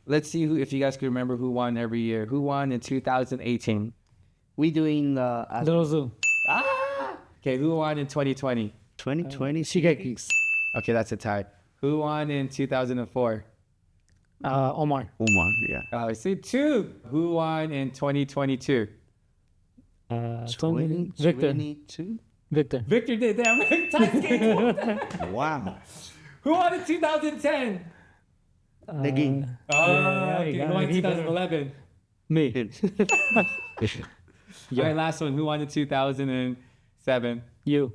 let's see if you guys can remember who won every year. Who won in 2018? We doing Little Zoo. Okay, who won in 2020? 2020 Shigekis. Okay, that's a tie. Who won in 2004? Omar. Omar, yeah. I see 2. Who won in 2022? Victor. 22? Victor. Victor did that. Taisuke. Wow. Who won in 2010? Naging. Okay, who won in he better. 2011? Me. All right, last one. Who won in 2007? You.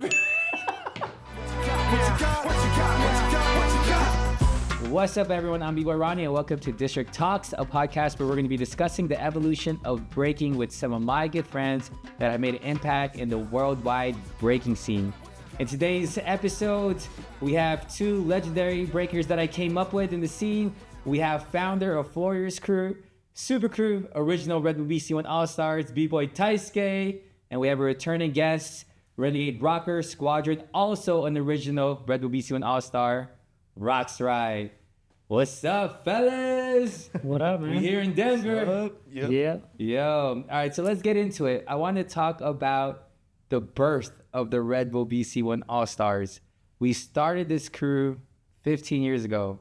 What's up, everyone? I'm B-boy Ronnie, and welcome to District Talks, a podcast where we're going to be discussing the evolution of breaking with some of my good friends that have made an impact in the worldwide breaking scene. In today's episode, we have 2 legendary breakers that I came up with in the scene. We have founder of Warriors Crew, Super Crew, original Redbull BC1 All-Stars, B-boy Taiske, and we have a returning guest, Renegade Rocker Squadron, also an original Redbull BC1 All-Star, Roxrite. What's up, fellas? What up, man? We're here in Denver. Yep. Yeah. Yo, all right, so let's get into it. I want to talk about the birth of the Redbull BC1 All-Stars. We started this crew 15 years ago.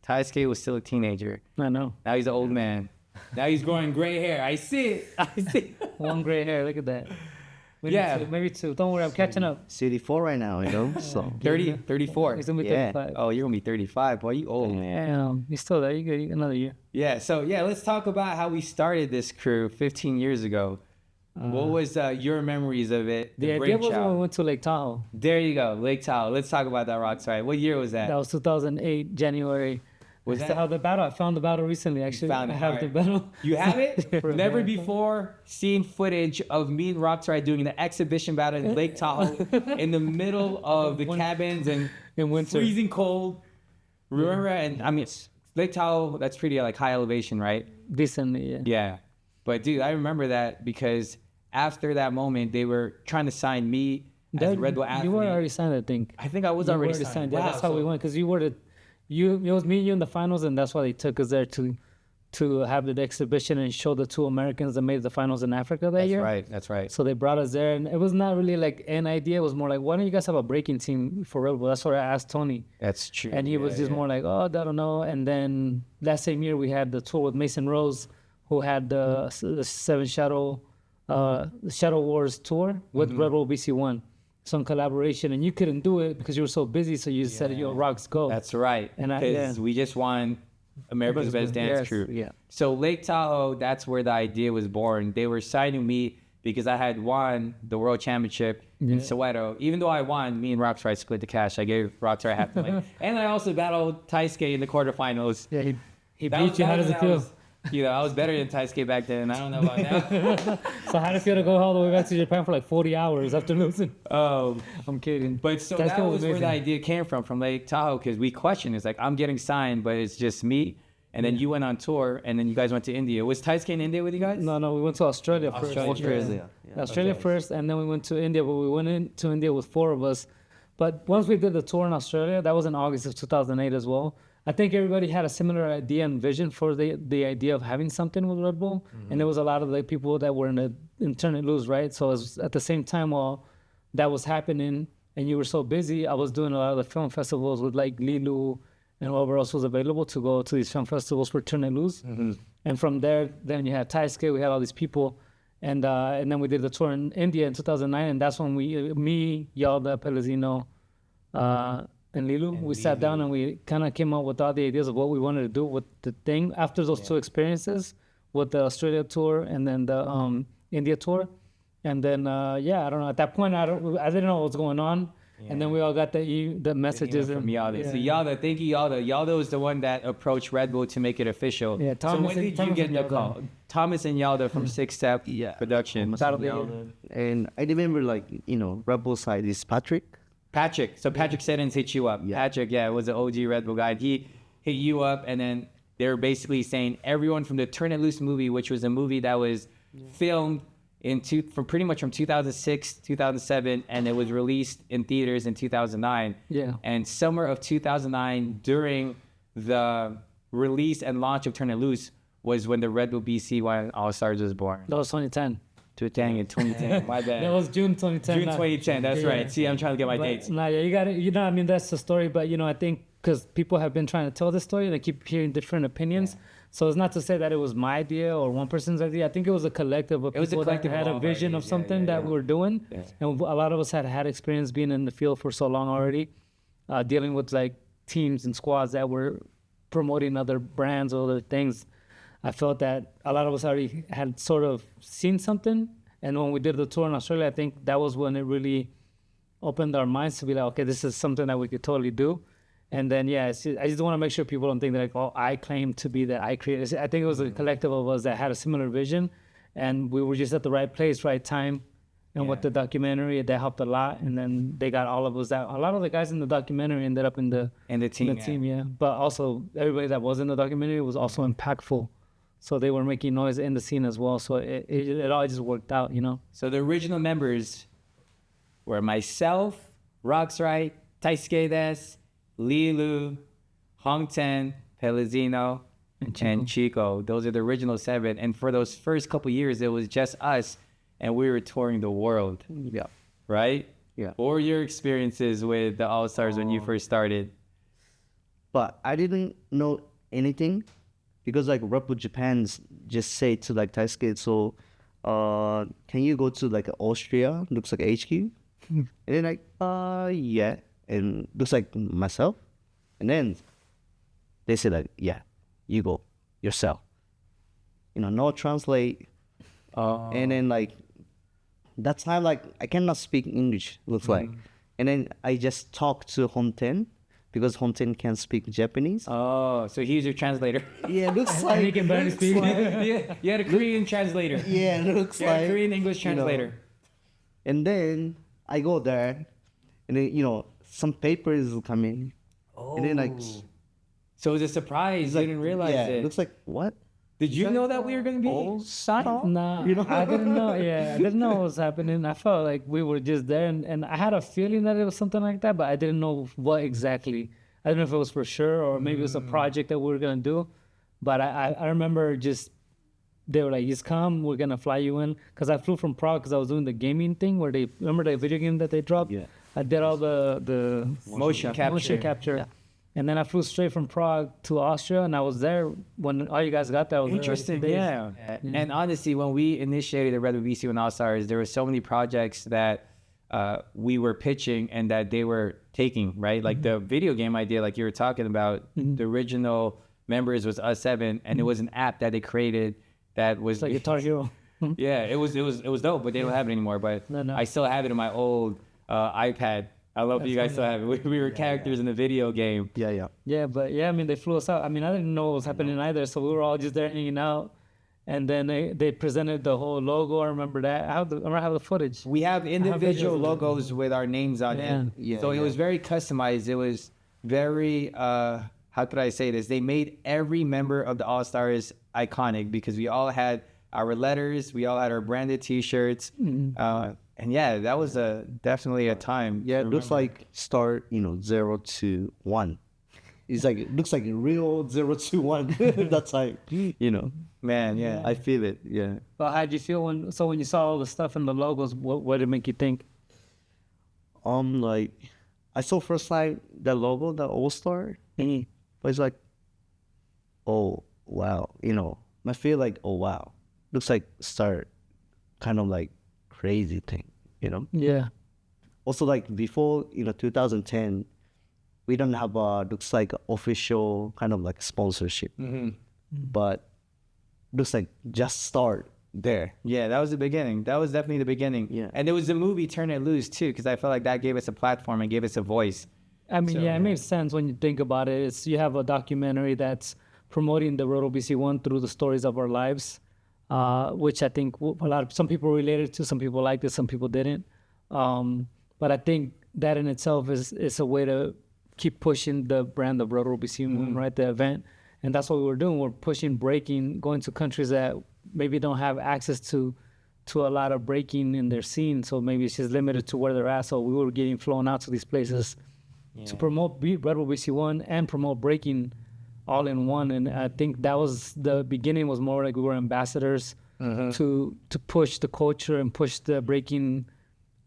Taisuke was still a teenager. I know. Now he's an old man. Now he's growing gray hair. I see it. I see it. One gray hair. Look at that. Yeah. Maybe 2. Don't worry, I'm catching up. City 4 right now, you know? So 30, 34. He's gonna be Yeah. 35. Oh, you're going to be 35. Boy, you old. Damn. You're still there. You good. You got another year. Yeah, so let's talk about how we started this crew 15 years ago. What was your memories of it? The idea was when we went to Lake Tahoe. There you go, Lake Tahoe. Let's talk about that, Roxrite. What year was that? That was 2008, January. Was I that- still have the battle. I found the battle recently, actually. found it, I have alright. the battle. You have it? For a Never marathon. before seen footage of me and Roxrite doing the exhibition battle in Lake Tahoe in the middle of the cabins and In winter. freezing cold. Remember? And I mean, Lake Tahoe, that's pretty like high elevation, right? Decently, yeah. Yeah. But dude, I remember that because after that moment, they were trying to sign me as a Red Bull athlete. You were already signed, I think. I think I was You already were signed. Yeah, Wow, that's how so- we went. Because you were it was me and you in the finals, and that's why they took us there to have the exhibition and show the 2 Americans that made the finals in Africa that year. That's right. So they brought us there, and it was not really like an idea. It was more like, why don't you guys have a breaking team for Red Bull? That's what I asked Tony. That's true. And he was just more like, oh, I don't know. And then that same year, we had the tour with Mason Rose, who had the 7 Shadow Wars tour with Red Bull BC1. Some collaboration, and you couldn't do it because you were so busy. So you said, "Yo, Rocks, go." That's right. And Because we just won America's Best Dance Yes, Crew. yeah. So Lake Tahoe, that's where the idea was born. They were signing me because I had won the World Championship in Soweto. Even though I won, me and Roxrite split the cash. I gave Roxrite half the money. And I also battled Taisuke in the quarterfinals. Yeah, he That beat was- you. How that does it was- feel? I was better than Taisuke back then. I don't know about now. So how did it feel to go all the way back to Japan for like 40 hours after losing? Um, I'm kidding. But so That that felt was where the amazing. idea came from Lake Tahoe, because we questioned. It's like, I'm getting signed, but it's just me. And then you went on tour, and then you guys went to India. Was Taisuke in India with you guys? No, we went to Australia first. Australia. Yeah. Australia first, and then we went to India. But we went into India with 4 of us. But once we did the tour in Australia, that was in August of 2008 as well. I think everybody had a similar idea and vision for the idea of having something with Red Bull, and there was a lot of the people that were in turn and lose, right? So at the same time while that was happening, and you were so busy, I was doing a lot of the film festivals with like Lilu and whoever else was available to go to these film festivals for turn and lose. And from there, then you had Taiske, we had all these people, and then we did the tour in India in 2009, and that's when me, Yalda, Pellegrino, and Lilu, we sat down and we kind of came up with all the ideas of what we wanted to do with the thing after those 2 experiences with the Australia tour and then the India tour. And then, I don't know. At that point, I didn't know what was going on. Yeah. And then we all got the messages from and Yalda. So Yalda, thank you, Yalda. Yalda was the one that approached Red Bull to make it official. Yeah, so when did you get the call? Thomas and Yalda from Six Step Production. And I remember, like, Red Bull side is Patrick. So Patrick Seddons hit you up. Yeah. Patrick, was an OG Red Bull guy. He hit you up, and then they were basically saying everyone from the Turn It Loose movie, which was a movie that was filmed from pretty much from 2006, 2007, and it was released in theaters in 2009. Yeah. And summer of 2009, during the release and launch of Turn It Loose was when the Redbull BC1 All Stars was born. That was 2010. Dang it, 2010. My bad. That was June 2010. June 2010. That's right. See, I'm trying to get my dates. Nah, yeah, you got it. You know, I mean, that's the story. But I think because people have been trying to tell the story, they keep hearing different opinions. So it's not to say that it was my idea or one person's idea. I think it was a collective of people that had a vision of something that we were doing, and a lot of us had experience being in the field for so long already, dealing with like teams and squads that were promoting other brands or other things. I felt that a lot of us already had sort of seen something. And when we did the tour in Australia, I think that was when it really opened our minds to be like, okay, this is something that we could totally do. And then, I just want to make sure people don't think that, like, oh, I claim to be that I created. I think it was a collective of us that had a similar vision. And we were just at the right place, right time. And with the documentary, that helped a lot. And then they got all of us out. A lot of the guys in the documentary ended up in the team. But also, everybody that was in the documentary was also impactful. So they were making noise in the scene as well. So it all just worked out, So the original members were myself, Roxrite, Taiske, Lilu, Hongten, Pelizino, and Chico. Those are the original 7. And for those first couple years, it was just us, and we were touring the world. Yeah. Right? Yeah. What were your experiences with the All-Stars when you first started? But I didn't know anything. Because like Redbull Japan's just say to like Taisuke, so can you go to like Austria? Looks like HQ. And then like, yeah. And looks like myself. And then they say like, yeah, you go yourself. No translate. And then like that time like I cannot speak English, looks like. And then I just talk to Honten. Because Honten can speak Japanese. Oh, so he's your translator. Yeah, looks like. He can barely speak. You had a Korean translator. Yeah, looks You had like. a Korean English translator. And then I go there, and then some papers will come in. Oh. And then like. So it was a surprise. You didn't realize it. Yeah, looks like what? Did you know that we were going to be? Nah, I didn't know. Yeah, I didn't know what was happening. I felt like we were just there, and I had a feeling that it was something like that, but I didn't know what exactly. I don't know if it was for sure or maybe it was a project that we were gonna do. But I remember just they were like, "Just come, we're gonna fly you in." Because I flew from Prague because I was doing the gaming thing where they remember the video game that they dropped. Yeah. I did all the Motion capture. Yeah. And then I flew straight from Prague to Austria, and I was there when all you guys got there. I was there, like, Interesting, 2 days. yeah. And honestly, when we initiated the Redbull BC1 All-Stars, there were so many projects that we were pitching and that they were taking, right? Like the video game idea, like you were talking about, the original members was us 7, and it was an app that they created that was It's like Guitar Hero. yeah, it was dope, but they don't have it anymore. But No. I still have it in my old iPad. I love that you guys still have it. We were characters in the video game. Yeah. Yeah, but I mean, they flew us out. I mean, I didn't know what was happening either, so we were all just there hanging out. And then they presented the whole logo. I remember that. I have the footage. We have individual logos with our names on it. Yeah, So it was very customized. It was very, how could I say this? They made every member of the All-Stars iconic because we all had our letters. We all had our branded T-shirts. And yeah, that was definitely a time. Yeah, it looks like start 0 to 1. It's like it looks like a real 0 to 1. That's like Man, yeah. I feel it. Yeah. But how did you feel when you saw all the stuff in the logos? What did it make you think? Like I saw first time the logo, the All Star. But it's like, oh wow, I feel like, oh wow, looks like start kind of like crazy thing, Yeah. Also like before 2010, we don't have looks like official kind of like sponsorship, but looks like just start there. Yeah, that was the beginning. That was definitely the beginning. Yeah. And there was the movie Turn It Loose too, because I felt like that gave us a platform and gave us a voice. I mean, it makes sense when you think about it. You have a documentary that's promoting the Redbull BC1 through the stories of our lives, which I think some people related to, some people liked it, some people didn't. But I think that in itself is a way to keep pushing the brand of Redbull BC1, right? The event. And that's what we were doing. We're pushing breaking, going to countries that maybe don't have access to a lot of breaking in their scene. So maybe it's just limited to where they're at. So we were getting flown out to these places to promote Redbull BC1 and promote breaking all in one. And I think that was the beginning. Was more like we were ambassadors to push the culture and push the breaking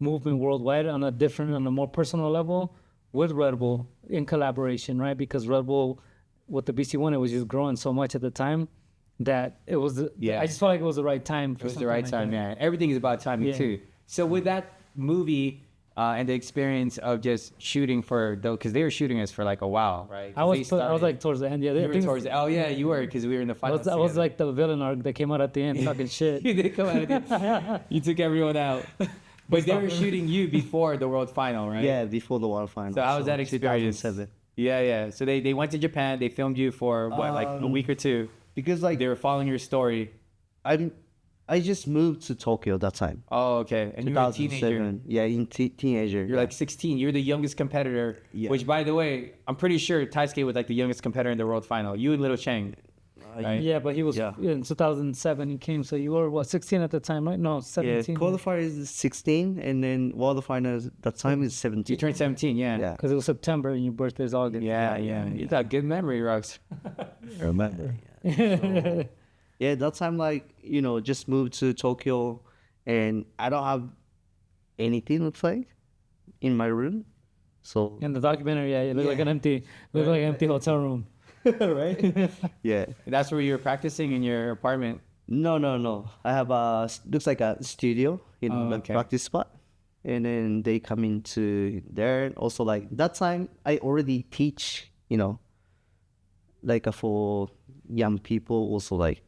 movement worldwide on a more personal level with Redbull in collaboration, right? Because Redbull with the BC1, it was just growing so much at the time that it was. I just felt like it was the right time. It was the right time, yeah. Everything is about timing too. So with that movie and the experience of just shooting because they were shooting us for like a while, right? I was like towards the end. Yeah, you were towards the, you were because we were in the final. I was like the villain arc that came out at the end, talking shit. You did come out at the end. You took everyone out. But they were shooting you before the world final, right? Yeah, before the world final. So how was that experience? 2007. Yeah. So they went to Japan. They filmed you for what, like a week or two? Because like they were following your story. I just moved to Tokyo that time. Oh, okay. And you were a teenager. Yeah, teenager. You're like 16. You're the youngest competitor. Yeah. Which, by the way, I'm pretty sure Taisuke was like the youngest competitor in the world final. You and Little Cheng. Right? Yeah, but he was in 2007 he came. So you were, 16 at the time, right? No, 17. Yeah, qualifier is 16, and then world final that time is 17. You turned 17, yeah. Because it was September and your birthday is August. Yeah. You got good memory, Rox. I remember. Yeah, that time, like, just moved to Tokyo, and I don't have anything to play in my room. So in the documentary, it looked like an empty hotel room. Right? Yeah. That's where you were practicing in your apartment? No. I have looks like a studio in the practice spot. And then they come into there. Also, like, that time, I already teach, like for young people, also, like,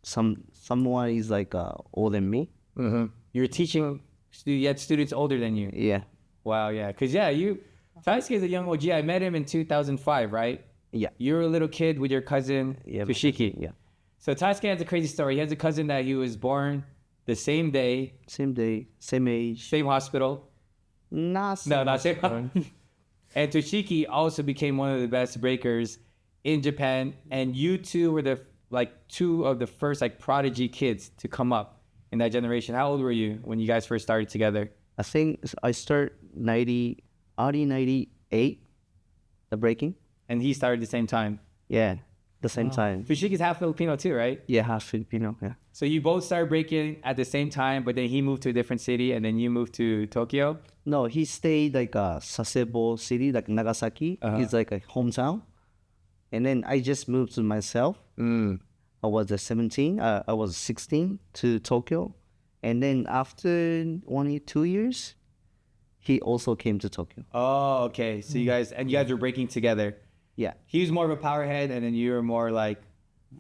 someone is like older than me. Mm-hmm. You were teaching, you had students older than you. Yeah. Wow, yeah. Because, Taisuke is a young OG. I met him in 2005, right? Yeah. You were a little kid with your cousin, Toshiki. Yeah. So Taisuke has a crazy story. He has a cousin that he was born the same day. Same day, same age. Same hospital. Not same. And Toshiki also became one of the best breakers in Japan. And you two were two of the first prodigy kids to come up in that generation. How old were you when you guys first started together? I think I started early 98, the breaking. And he started the same time? Yeah, the same time. Toshiki's half Filipino too, right? Yeah, half Filipino, yeah. So you both started breaking at the same time, but then he moved to a different city and then you moved to Tokyo? No, he stayed like Sasebo city, like Nagasaki. He's like a hometown. And then I just moved to myself. I was 17. I was 16 to Tokyo. And then after 2 years, he also came to Tokyo. Oh, okay. So you guys were breaking together. Yeah. He was more of a power head and then you were more like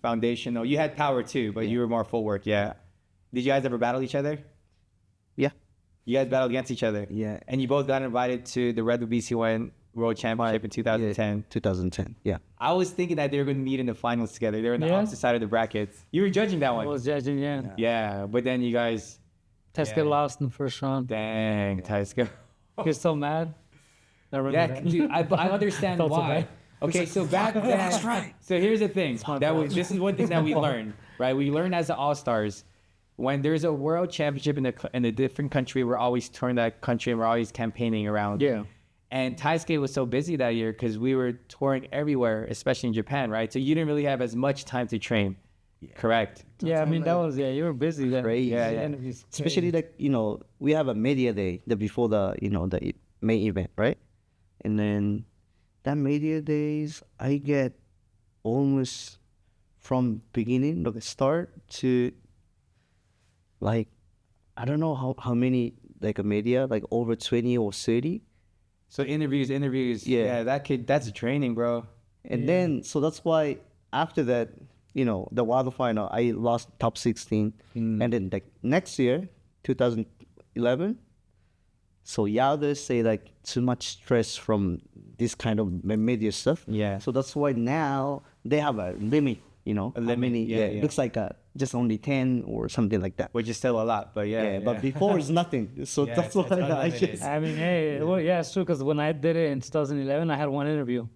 foundational. You had power too, but you were more full work. Yeah. Did you guys ever battle each other? Yeah. You guys battled against each other? Yeah. And you both got invited to the Redbull BC1 World Championship in 2010. Yeah, 2010, yeah. I was thinking that they were going to meet in the finals together. They were on the opposite side of the brackets. You were judging that one. I was judging, yeah. Yeah, but then you guys... Taisuke lost in the first round. Dang, Taisuke. You're so mad. Dude, I understand why. Okay, so back then... That's right. So here's the thing. This is one thing that we learned, right? We learned as the All-Stars, when there's a world championship in a different country, we're always touring that country and we're always campaigning around. Yeah. And Taisuke was so busy that year because we were touring everywhere, especially in Japan, right? So you didn't really have as much time to train. Yeah. Correct. Yeah, I mean, that was, you were busy then. Crazy. Yeah. Especially we have a media day before the main event, right? And then that media days, I get almost from beginning, start to I don't know how many a media, over 20 or 30. So interviews. Yeah, that's a training, bro. And then, so that's why after that, the world final, I lost top 16. And then next year, 2011, so others say too much stress from this kind of media stuff. Yeah. So that's why now they have a limit, a limit. It looks like just only 10 or something like that. Which is still a lot, but but before it's nothing. So that's why it's true, because when I did it in 2011, I had one interview.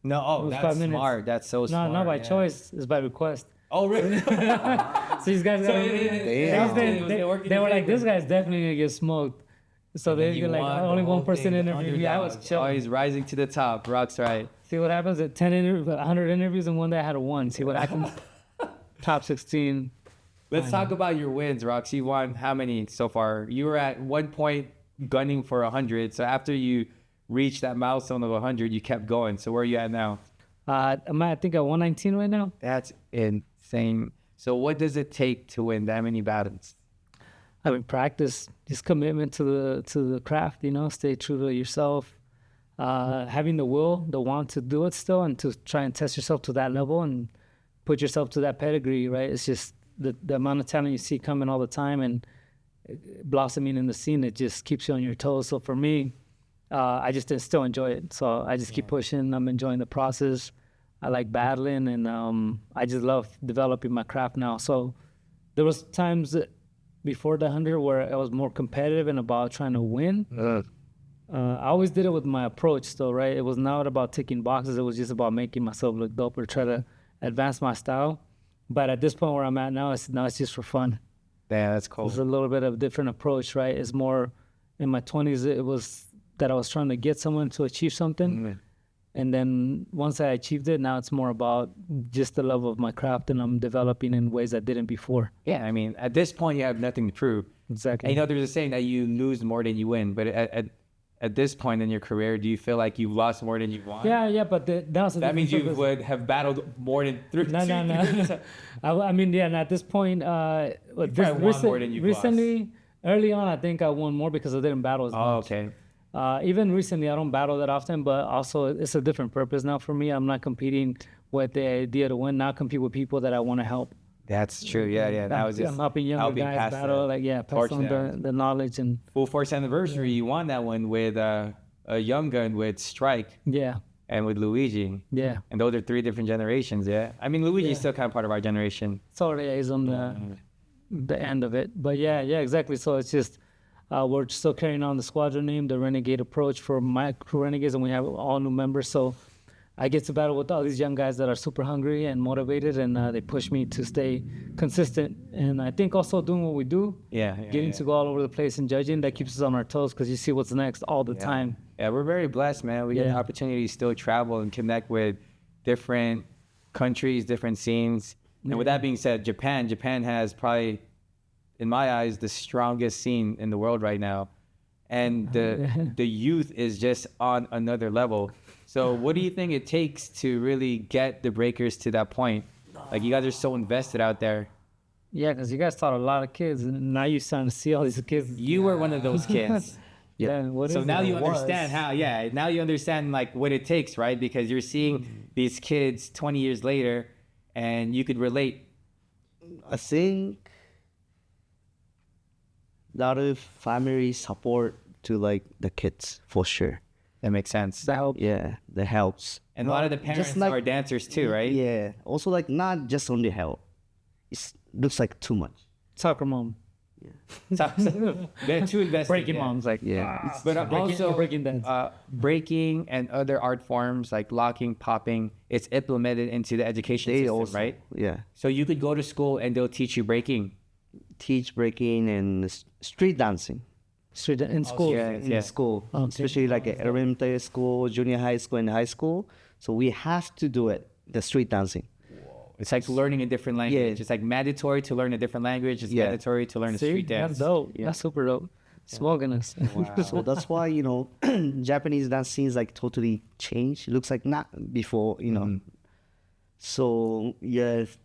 No, that's smart. That's so smart. No, not by choice. It's by request. Oh, really? So these guys, they were like, this guy's definitely going to get smoked. So they only one person interviewed me. I was chill. Oh, he's rising to the top. Roxrite. See what happens at 100 interviews and one day I had a 1. See what happens? Top 16. Let's talk about your wins, Rox. You won how many so far? You were at one point gunning for 100. So after you reached that milestone of 100, you kept going. So where are you at now? I'm at, I think, at 119 right now. That's insane. So what does it take to win that many battles? I mean, practice, just commitment to the craft, you know, stay true to yourself, having the will, the want to do it still, and to try and test yourself to that level and put yourself to that pedigree, right? It's just the amount of talent you see coming all the time and blossoming in the scene, it just keeps you on your toes. So for me, I just still enjoy it. So I just keep pushing. I'm enjoying the process. I like battling, and I just love developing my craft now. So there was times before the 100 where I was more competitive and about trying to win. I always did it with my approach though, right? It was not about ticking boxes. It was just about making myself look dope or try to advance my style. But at this point where I'm at now, it's just for fun. Yeah, that's cool. It's a little bit of a different approach, right? It's more in my 20s, it was that I was trying to get someone to achieve something. And then once I achieved it, now it's more about just the love of my craft, and I'm developing in ways I didn't before. Yeah, I mean, at this point, you have nothing to prove. Exactly. And you know, there's a saying that you lose more than you win. But at this point in your career, do you feel like you've lost more than you've won? Yeah, but that means you would have battled more than three. No. I mean, yeah, and at this point, recently, early on, I think I won more because I didn't battle as much. Oh, okay. Even recently, I don't battle that often, but also it's a different purpose now for me. I'm not competing with the idea to win. Now I compete with people that I want to help. That's true. Yeah. That was just, I'm helping younger guys battle, pass on the knowledge. And Full Force Anniversary, you won that one with a young gun with Strike. Yeah. And with Luigi. Yeah. And those are 3 different generations, yeah? I mean, Luigi's still kind of part of our generation. Sorry, he's on the end of it. But yeah, exactly. So it's just, we're still carrying on the squadron name, the Renegade approach for my crew Renegades, and we have all new members. So I get to battle with all these young guys that are super hungry and motivated, and they push me to stay consistent. And I think also doing what we do, getting to go all over the place and judging, that keeps us on our toes because you see what's next all the time. Yeah, we're very blessed, man. We get the opportunity to still travel and connect with different countries, different scenes. And with that being said, Japan has probably, in my eyes, the strongest scene in the world right now. And the youth is just on another level. So what do you think it takes to really get the breakers to that point? Like, you guys are so invested out there. Yeah, because you guys taught a lot of kids, and now you're starting to see all these kids. You were one of those kids. So now you understand now you understand like what it takes, right? Because you're seeing these kids 20 years later, and you could relate. I think a lot of family support to like the kids for sure. That makes sense. That helps. Yeah, that helps. And a lot of the parents are dancers too, right? Yeah. Also, like, not just only help. It looks like too much. Soccer mom. They're too invested. Breaking moms, like but also breaking dance. Breaking and other art forms like locking, popping, it's implemented into the education system, also, right? Yeah. So you could go to school and they'll teach you breaking. Teach breaking and street dancing. Street in school. In school, especially like elementary school, junior high school, and high school. So we have to do it. The street dancing. It's like learning a different language. It's like mandatory to learn a different language. It's mandatory to learn a street dance. That's dope. That's super dope. Smoking us. Wow. So that's why, Japanese dance scenes like totally changed. It looks like not before, So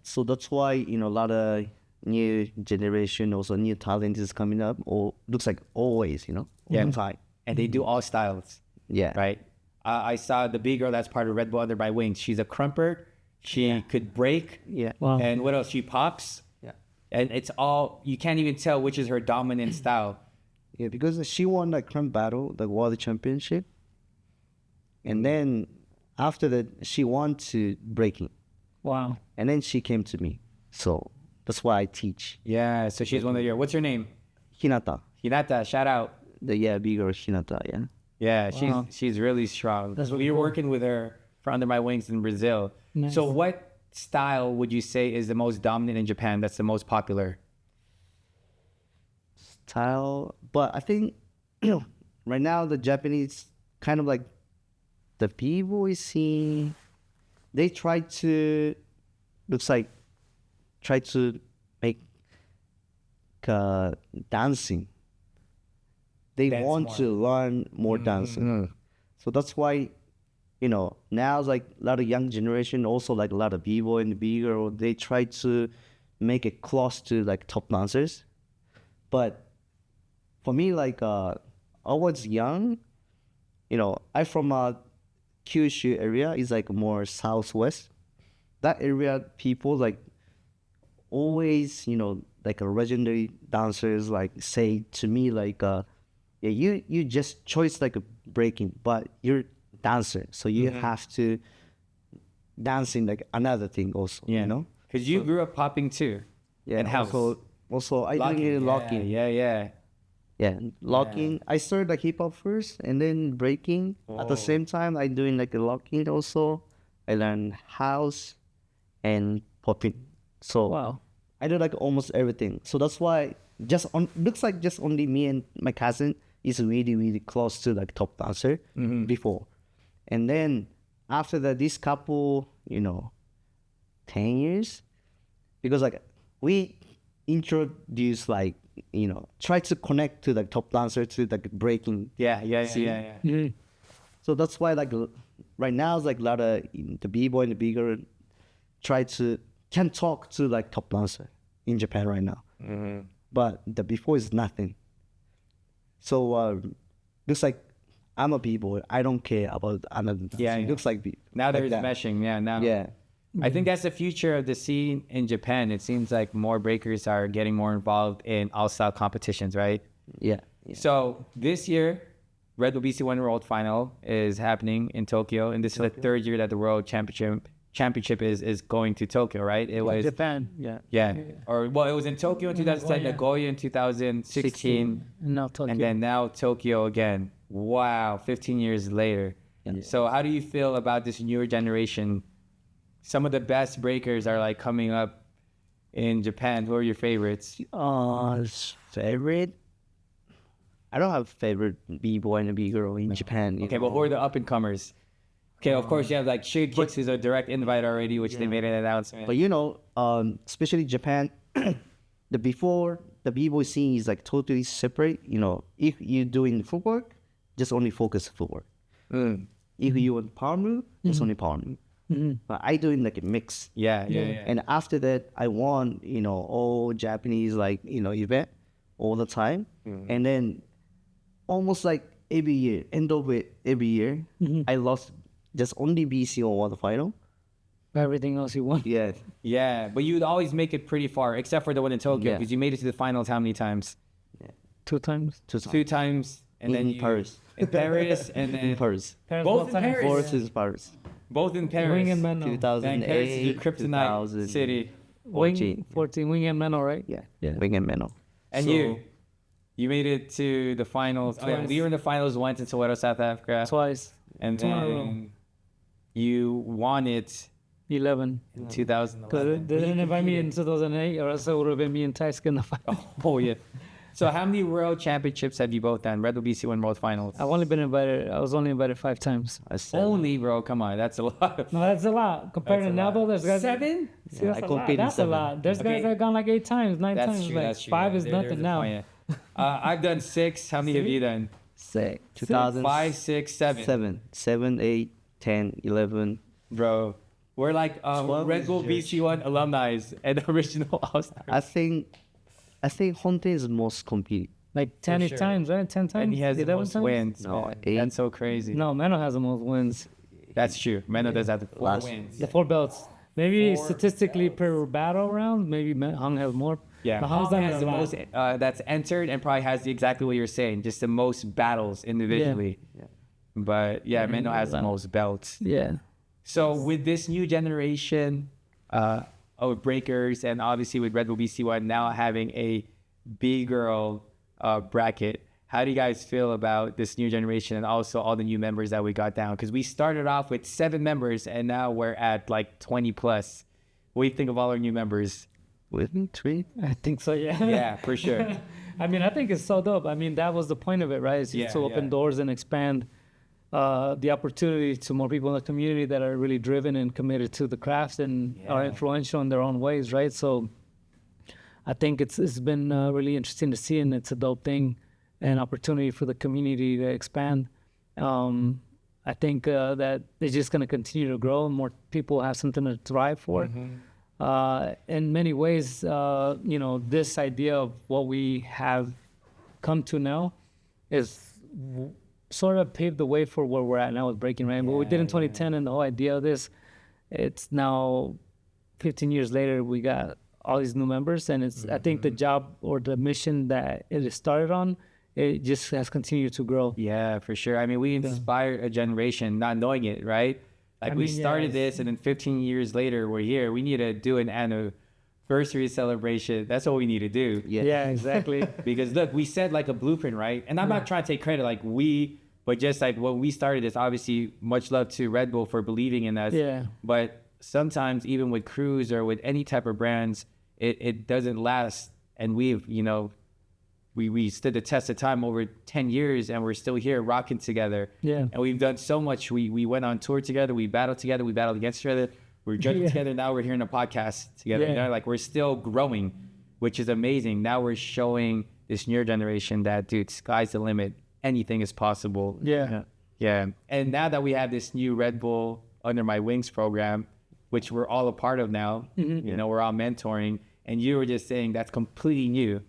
so that's why, a lot of new generation, also new talent is coming up, or looks like always, all the time. And they do all styles. Yeah. Right? I saw the big girl that's part of Redbull Under My Wings. She's a crumper. She could break. Yeah. Wow. And what else? She pops. Yeah. And it's all, you can't even tell which is her dominant style. Yeah, because she won the crump battle, the world championship. And then after that, she won to breaking. Wow. And then she came to me. So that's why I teach. Yeah, so she's one of your, what's her name? Hinata. Hinata, shout out. The big girl Hinata, yeah. Yeah, she's really strong. That's we were working with her for Under My Wings in Brazil. Nice. So what style would you say is the most dominant in Japan, that's the most popular? Style, but I think right now the Japanese kind of like the B-boy scene, they try to make dancing. They Dance want more. to learn more dancing. So that's why, now like a lot of young generation, also like a lot of B-boy and B-girl, they try to make it close to like top dancers. But for me, like I was young, I from Kyushu area is like more southwest. That area people like always, like a legendary dancers like say to me like yeah, you just choice like a breaking, but you're dancer, so you have to dancing like another thing also, Because you grew up popping too. Yeah, and house. Also I think locking. Yeah. Yeah, locking. I started like hip hop first, and then breaking. At the same time, I doing like a locking also. I learned house and popping. So Wow. I do like almost everything. So that's why looks like just only me and my cousin is really really close to like top dancer before, and then after that, this couple 10 years, because like we introduce like try to connect to the top dancer to like breaking. Yeah. So that's why like right now it's like a lot of the b-boy and the b-girl can talk to like top dancer in Japan right now. But the before is nothing. So looks like I'm a b-boy. I don't care about another dancer. Yeah. Looks like Now like there's that. meshing. Yeah. Now. Yeah. I think that's the future of the scene in Japan. It seems like more breakers are getting more involved in all-style competitions, right? Yeah. So this year, Red Bull BC1 World Final is happening in Tokyo, and this is the third year that the World Championship is going to Tokyo, right? It was Japan. Yeah. yeah, or well, it was in Tokyo in 2010, Nagoya. Nagoya in 2016, No, Tokyo. and then now Tokyo again. Wow, 15 years later. Yeah. So how do you feel about this newer generation? Some of the best breakers are like coming up in Japan. Who are your favorites? Favorite? I don't have favorite b-boy and b-girl in Japan. Okay, but who are the up and comers? Okay, of course you have like Shade Kicks is a direct invite already, which they made an announcement. But especially Japan, the before the b-boy scene is like totally separate. If you're doing footwork, just only focus footwork. If you want power move, just only power move. But I doing like a mix. Yeah. And after that, I want all Japanese like event all the time, and then almost like every year, end of it every year, I lost just only BC on one final. Everything else you want. Yeah, Yeah, but you'd always make it pretty far, except for the one in Tokyo, Yeah. because you made it to the finals how many times? 2 times. Two times, and then in Paris. in Paris, and then In Paris. Both in Paris. Fourth is Paris. both in Paris. Wing and Menno. 2008, Paris is your kryptonite city. Wing 14. Wing and Menno, right? Yeah, Yeah. Wing and Menno. And you made it to the finals. Oh, yeah, Twice. we were in the finals once in Soweto, South Africa, Twice. and Two in a row. then you won it 11. in 2011. They didn't invite me in 2008, or else it would have been me and Taiske in the final. Oh yeah. So how many world championships have you both done? Red Bull BC1 World Finals. I was only invited 5 times. I said, Only, bro. Come on, that's a lot. No, that's a lot. Compared That's to a now, lot. though, there's guys. Seven? See, Yeah, that's I a lot. competed That's a 7. lot. There's Okay. guys that have gone like 8 times, 9 That's times. true. Like That's true. 5 yeah. is nothing There's a now. point, yeah. I've done 6. How many have you done? 2007, 5, 6, 7. 7, 8, 10, 11. Bro, we're like 12 Red is Bull George. BC1 alumni and original All-Stars. I think Honte is most competing. Like 10 sure. times, right? 10 times? And he has the 11 most times? wins. No, man. 8. That's so crazy. No, Menno has the most wins. That's true. Meno does have the 4 Last- wins. The 4 belts. Maybe 4 statistically per battle round, maybe Hung has more. Yeah, But Hung's Hong done has it the a lot. most that's entered and probably has exactly what you're saying, just the most battles individually. Yeah. But yeah, Meno has the most belts. Yeah. So with this new generation of breakers, and obviously with Red Bull BC1 now having a B-girl bracket, how do you guys feel about this new generation and also all the new members that we got down? Because we started off with 7 members and now we're at like 20 plus. What do you think of all our new members? With me, 3. I think so, yeah. Yeah, for sure. I mean, I think it's so dope. I mean, that was the point of it, right? Is Yeah, to open yeah. doors and expand the opportunity to more people in the community that are really driven and committed to the craft and are influential in their own ways, right? So I think it's been really interesting to see, and it's a dope thing, an opportunity for the community to expand. I think that it's just going to continue to grow, and more people have something to thrive for. In many ways, this idea of what we have come to now is sort of paved the way for where we're at now with breaking, right? What we did in 2010 and the whole idea of this, it's now 15 years later, we got all these new members, and it's I think the job or the mission that it started on, it just has continued to grow. Yeah, for sure. I mean, we inspired a generation not knowing it, right? Like we started this, and then 15 years later, we're here. We need to do an anniversary celebration. That's what we need to do. Yeah, exactly. Because look, we set like a blueprint, right? And I'm not trying to take credit, but just like when we started this, obviously much love to Redbull for believing in us. Yeah. But sometimes even with crews or with any type of brands, it doesn't last. And we've, we stood the test of time over 10 years, and we're still here rocking together. Yeah. And we've done so much. We went on tour together. We battled together. We battled against each other. We're judging together. Now we're here in a podcast together. Yeah. Like we're still growing, which is amazing. Now we're showing this newer generation that, dude, sky's the limit. Anything is possible. Yeah. And now that we have this new Red Bull Under My Wings program, which we're all a part of now, we're all mentoring. And you were just saying that's completely new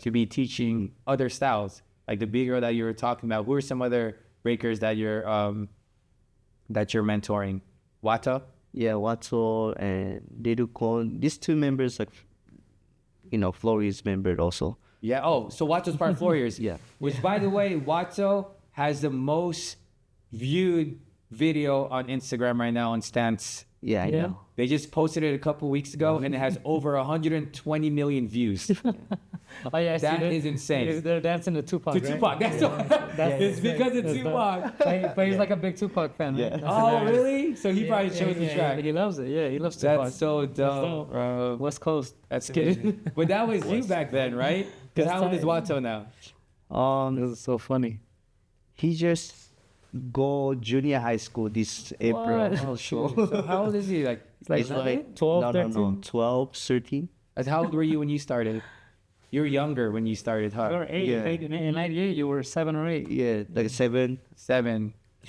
to be teaching other styles. Like the big girl that you were talking about, who are some other breakers that you're mentoring? Wata? Yeah, Watso and Dedukon. These two members, Flori's member also. Yeah. Oh, so Watso's part of Floriers. Yeah. Which, by the way, Watso has the most viewed video on Instagram right now on Stance. Yeah, I know. They just posted it a couple weeks ago, and it has over 120 million views. Oh yeah, that is insane. They're dancing to Tupac. To Tupac, it's because of Tupac. But he's like a big Tupac fan. Yeah. Right? Oh really? So he probably chose the track. He loves it. Yeah, he loves Tupac. That's so dope, bro. West Coast. That's good. But that was you back then, right? Because how old is Watto now? This is so funny. He just go junior high school this April. What? Oh, sure. So how old is he? Like, It's like 12, 13? No, 12, 13. How old were you when you started? You were younger when you started, huh? You were 8. Yeah. In 98, you were 7 or 8. Yeah, like 7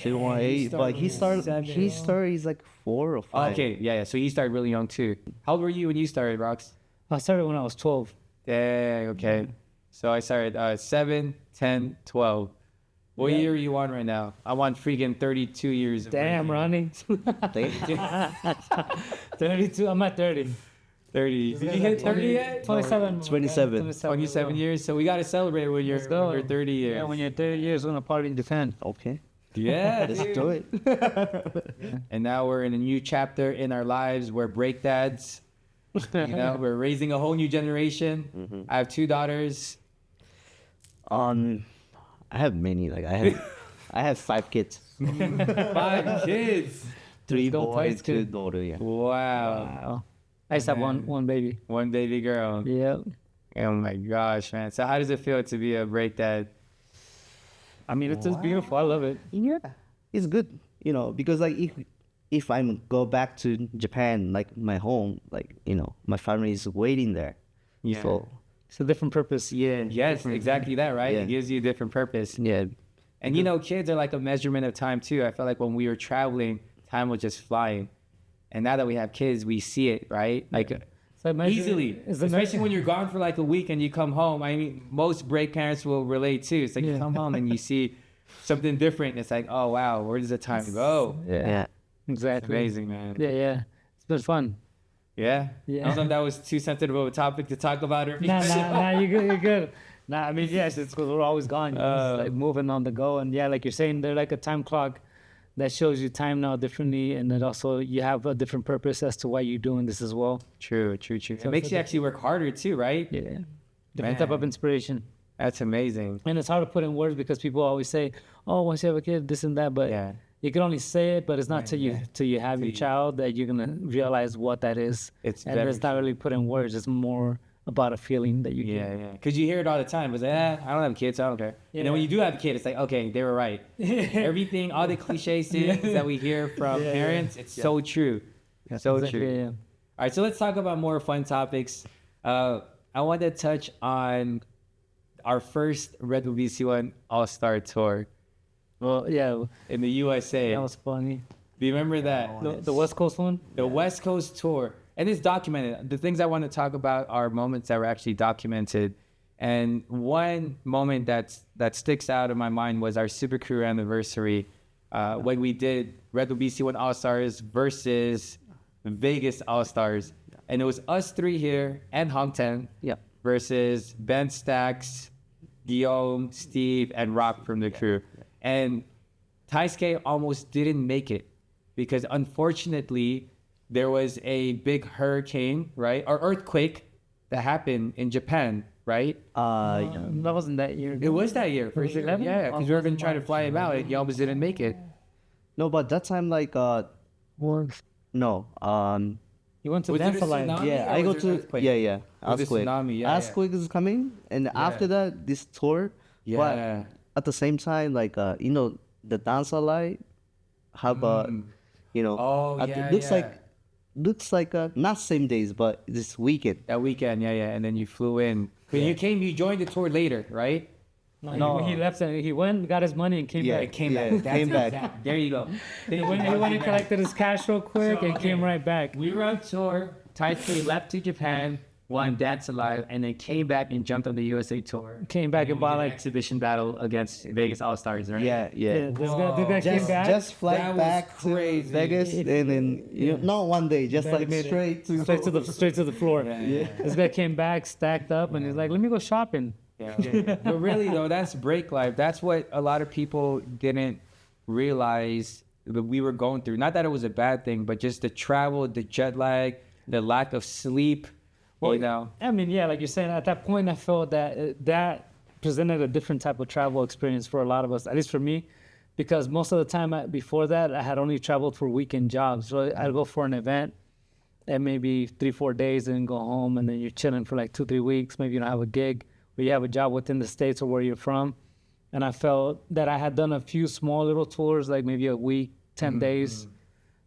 or 8. But he started, he's like 4 or 5. Okay, yeah. So he started really young too. How old were you when you started, Rox? I started when I was 12. Dang, okay. So I started 7, 10, 12. What year are you on right now? I'm on freaking 32 years. Damn, Ronnie. 32. I'm at 30. 30. Did you hit 30 yet? 27. 27. 27 years. So we got to celebrate when you're 30 years. Yeah, when you're 30 years, we're going to party in Japan. Okay. Yeah, Let's do it. And now we're in a new chapter in our lives. We're break dads. We're raising a whole new generation. Mm-hmm. I have 2 daughters. I have many. Like I have 5 kids. 5 kids. 3 go boys, Taiske. 2 daughters. Yeah. Wow. I just have one baby. One baby girl. Yeah. Oh my gosh, man. So how does it feel to be a break dad? I mean, it's just beautiful. I love it. Yeah, it's good. Because like if I'm go back to Japan, like my home, like my family is waiting there. Yeah. So It's a different purpose. yeah. Yes, exactly that, right? Yeah. It gives you a different purpose. Yeah. And kids are like a measurement of time too. I felt like when we were traveling, time was just flying. And now that we have kids, we see it, right? Like easily. Especially when you're gone for like a week and you come home. I mean, most break parents will relate too. It's like you come home and you see something different. It's like, oh wow, where does the time go? Yeah. Exactly. Amazing, man. Yeah. It's been fun. Yeah? Yeah. I don't know if that was too sensitive of a topic to talk about. Nah, you're good. Nah, I mean, yes, it's because we're always gone. It's like moving on the go. And yeah, like you're saying, they're like a time clock that shows you time now differently. And then also you have a different purpose as to why you're doing this as well. True. It makes you actually work harder too, right? Yeah. Different type of inspiration. That's amazing. And it's hard to put in words because people always say, oh, once you have a kid, this and that. But you can only say it, but it's not till you have your child that you're going to realize what that is. It's not really put in words. It's more about a feeling that you get. Yeah, yeah. Because you hear it all the time. It's like, I don't have kids, so I don't care. And then when you do have a kid, it's like, okay, they were right. Everything, all the cliche things that we hear from parents, it's so true. So Exactly, true. yeah. All right, so let's talk about more fun topics. I want to touch on our first Redbull BC1 All-Star Tour Well, yeah, in the USA. that was funny. Do you remember that? The West Coast one? The West Coast Tour. And it's documented. The things I want to talk about are moments that were actually documented. And one moment that sticks out in my mind was our Super Crew anniversary when we did Redbull BC1 All-Stars versus Vegas All-Stars. And it was us three here and Hong Ten versus Ben Stacks, Guillaume, Steve, and Rock from the crew. And Taiske almost didn't make it because unfortunately there was a big hurricane, right? Or earthquake that happened in Japan, right? That wasn't that year. It was that year for Was it sure. 11? Yeah, because we were going to try to fly him out and he almost didn't make it. No, but that time like no You went to Was it a dance a lot. tsunami? yeah, or I go was it an to earthquake? yeah Was it earthquake. tsunami? Yeah, Earthquake is coming, and after that this tour. Yeah. But at the same time, like you know, the dancer light have you know, Oh, at- yeah, looks yeah. like not same days, but this weekend. That weekend, yeah. And then you flew in. When you came, you joined the tour later, right? No, he left and he went, got his money and came Yeah. back. Came Yeah, back. That's came back. exact- There you go. He went and collected his cash real quick and came right back. We were on tour. Taisuke left to Japan, won Dance Alive, and then came back and jumped on the USA tour. Came back and bought An like exhibition battle against Vegas All Stars, right? Yeah. this guy came back. Just fly That was back crazy. to Vegas, and then you know, not one day, just like made it. straight to straight to the floor. Yeah. This guy came back, stacked up, and he's like, "Let me go shopping." Yeah. But really, though, that's break life. That's what a lot of people didn't realize that we were going through. Not that it was a bad thing, but just the travel, the jet lag, the lack of sleep. You know. I mean, yeah, like you're saying, at that point, I felt that that presented a different type of travel experience for a lot of us, at least for me, because most of the time before that, I had only traveled for weekend jobs. So I'd go for an event and maybe 3-4 days and then go home, and then you're chilling for like 2-3 weeks. Maybe you don't have a gig, or you have a job within the States or where you're from. And I felt that I had done a few small little tours, like maybe a week, 10 days.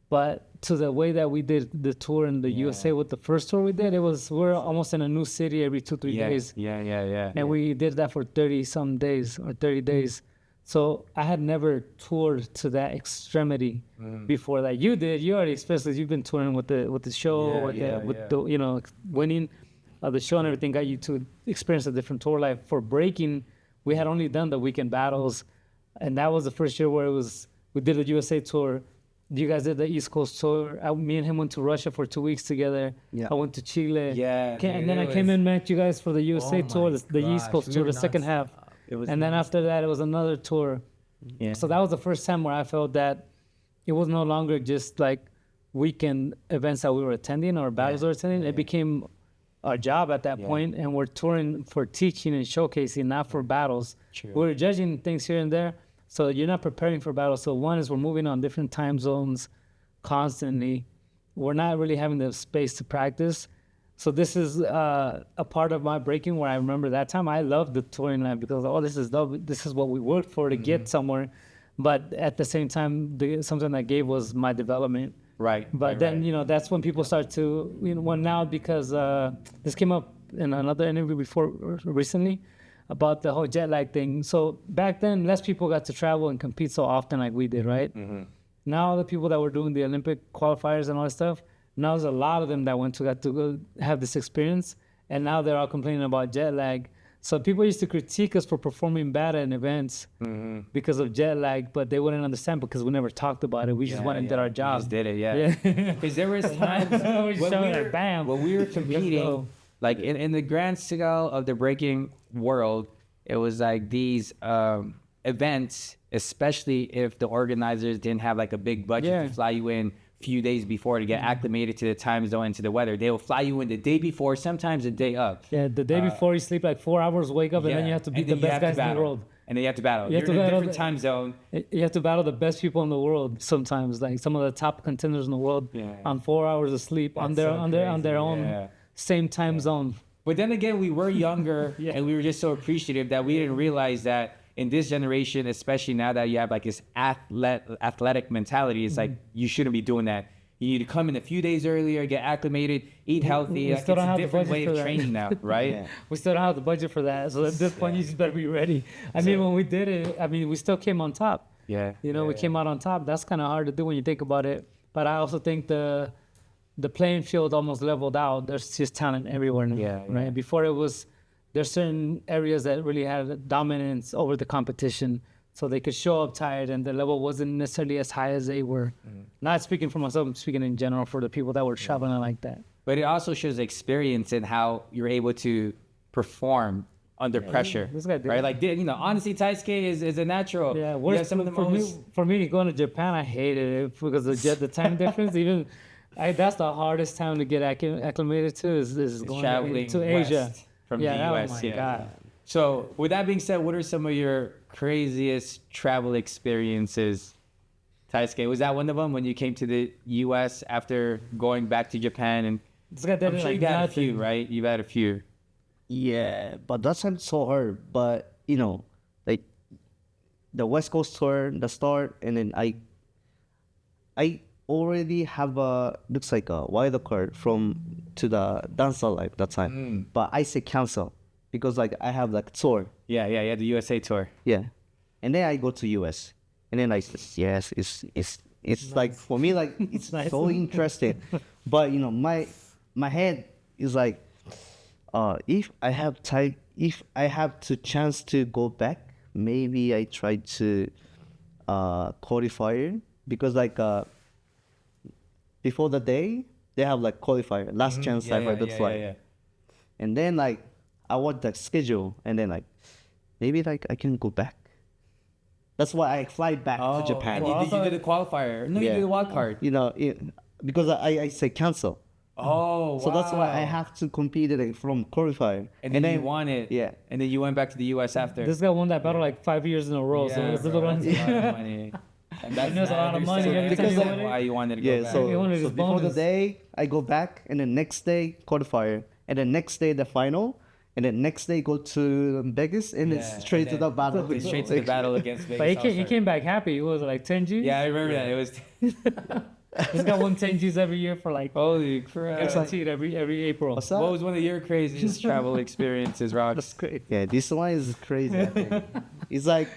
But to the way that we did the tour in the USA with the first tour we did, we're almost in a new city every 2-3 days. Yeah. And we did that for 30-some days or 30 days. So I had never toured to that extremity before that. You did. You already, especially you've been touring with the show, with the you know, winning of the show and everything got you to experience a different tour life. For breaking, we had only done the weekend battles, and that was the first year where we did the USA tour. You guys did the East Coast tour. Me and him went to Russia for 2 weeks together. Yeah. I went to Chile. Yeah, And then I came and met you guys for the USA tour, the East Coast tour, the second half. And then after that, it was another tour. Yeah. So that was the first time where I felt that it was no longer just like weekend events that we were attending or battles we were attending. It became our job at that point, and we're touring for teaching and showcasing, not for battles. True. We're judging things here and there. So you're not preparing for battle. So one is we're moving on different time zones constantly. We're not really having the space to practice. So this is a part of my breaking where I remember that time I loved the touring life because, this is dope. This is what we worked for to get somewhere. But at the same time, something that gave was my development. Right. But then, you know, that's when people start to, you know, well, now because this came up in another interview before recently about the whole jet lag thing. So back then, less people got to travel and compete so often like we did, right? Now the people that were doing the Olympic qualifiers and all that stuff, now there's a lot of them that got to go have this experience, and now they're all complaining about jet lag. So people used to critique us for performing bad in events because of jet lag, but they wouldn't understand because we never talked about it. We just went and did our job. Just did it, yeah. Because there was times when we were competing, like in the grand scale of the breaking world, it was like these events, especially if the organizers didn't have like a big budget to fly you in few days before to get acclimated to the time zone and to the weather. They will fly you in the day before, sometimes the day of. Yeah, the day before you sleep like 4 hours, wake up, and then you have to beat the best guys in the world. And then you have to battle. You have You're to in a battle different time zone. You have to battle the best people in the world sometimes, like some of the top contenders in the world on 4 hours of sleep on their own same time zone. But then again, we were younger and we were just so appreciative that we didn't realize that in this generation, especially now that you have like this athletic mentality, it's like you shouldn't be doing that. You need to come in a few days earlier, get acclimated, eat healthy. Like, it's a different way of training now, right? Yeah. We still don't have the budget for that. So at this point, you just better be ready. I mean, when we did it, I mean, we still came on top. Yeah. You know, we came out on top. That's kind of hard to do when you think about it. But I also think the playing field almost leveled out. There's just talent everywhere now, right? Before it was, there's certain areas that really had dominance over the competition. So they could show up tired and the level wasn't necessarily as high as they were. Not speaking for myself, I'm speaking in general for the people that were traveling like that. But it also shows experience in how you're able to perform under pressure, right? Like, you know, honestly, Taisuke is a natural. Yeah, some of the for me, going to Japan, I hated it because of the time difference. Even that's the hardest time to get acclimated to is going traveling to Asia. From the US. Oh my God. So with that being said, what are some of your craziest travel experiences, Taisuke? Was that one of them when you came to the US after going back to Japan? And I'm sure you had a few, right? You've had a few. Yeah, but that sounds so hard. But you know, like the West Coast tour, the start, and then I already have looks like a wild card to the dancer life that time. But I say cancel because like I have like tour. Yeah, the USA tour. Yeah, and then I go to US, and then I said yes, it's nice. Like for me like it's nice. So interesting, but you know my head is like, if I have time, if I have the chance to go back, maybe I try to qualifier because like before the day they have like qualifier last chance for the flight, and then like I want the schedule, and then like maybe like I can go back. That's why I fly back to Japan. You did a qualifier. No, you did a wild card. You know, because I say cancel. Oh, so that's why I have to compete it from qualifier. And then you won it. Yeah. And then you went back to the US after. This guy won that battle like 5 years in a row. So it's a lot of money. And that's a lot of money. Because that's why you wanted to go back. So before the day, I go back, and the next day, qualifier. And the next day, the final. And then next day, go to Vegas, and it's straight to the battle. Straight to the battle against Vegas. But he came back happy. It was like 10 G's. Yeah, I remember that. It was... This guy won 10 G's every year for like... Holy crap. Guaranteed every April. What was one of your craziest travel experiences, Rox? That's great. Yeah, this one is crazy, I think. He's like,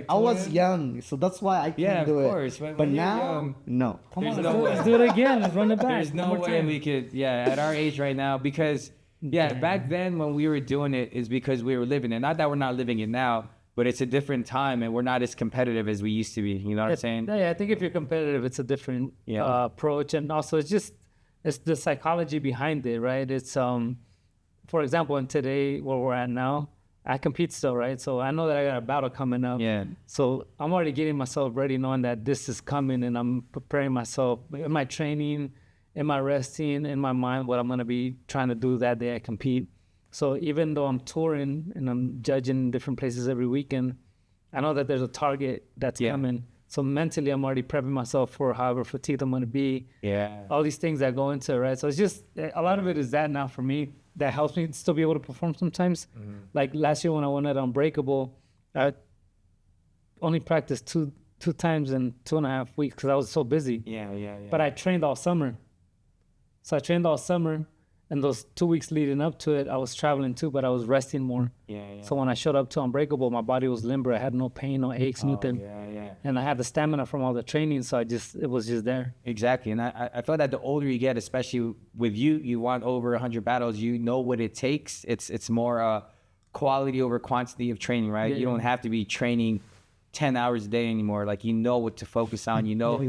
I was young, so that's why I can't do it. Course. But now, no. Come on, let's do it again. Let's run it back. There's no way we could, at our age right now, because, back then when we were doing it is because we were living it. Not that we're not living it now, but it's a different time, and we're not as competitive as we used to be. You know what I'm saying? Yeah, I think if you're competitive, it's a different approach. And also, it's the psychology behind it, right? It's, for example, in today, where we're at now, I compete still, right? So I know that I got a battle coming up. Yeah. So I'm already getting myself ready, knowing that this is coming, and I'm preparing myself in my training, in my resting, in my mind, what I'm going to be trying to do that day I compete. So even though I'm touring and I'm judging different places every weekend, I know that there's a target that's coming. So mentally, I'm already prepping myself for however fatigued I'm going to be. Yeah. All these things that go into it, right? So it's just, a lot of it is that now for me. That helps me still be able to perform sometimes. Like last year when I went at Unbreakable, I only practiced two times in 2.5 weeks because I was so busy. Yeah. But I trained all summer. So I trained all summer, and those 2 weeks leading up to it, I was traveling too, but I was resting more. Yeah. So when I showed up to Unbreakable, my body was limber. I had no pain, no aches, nothing. Yeah. And I had the stamina from all the training, so it was just there. Exactly. And I feel that the older you get, especially with you want over 100 battles, you know what it takes. It's more quality over quantity of training, right? Yeah, you don't have to be training 10 hours a day anymore. Like, you know what to focus on. You know, what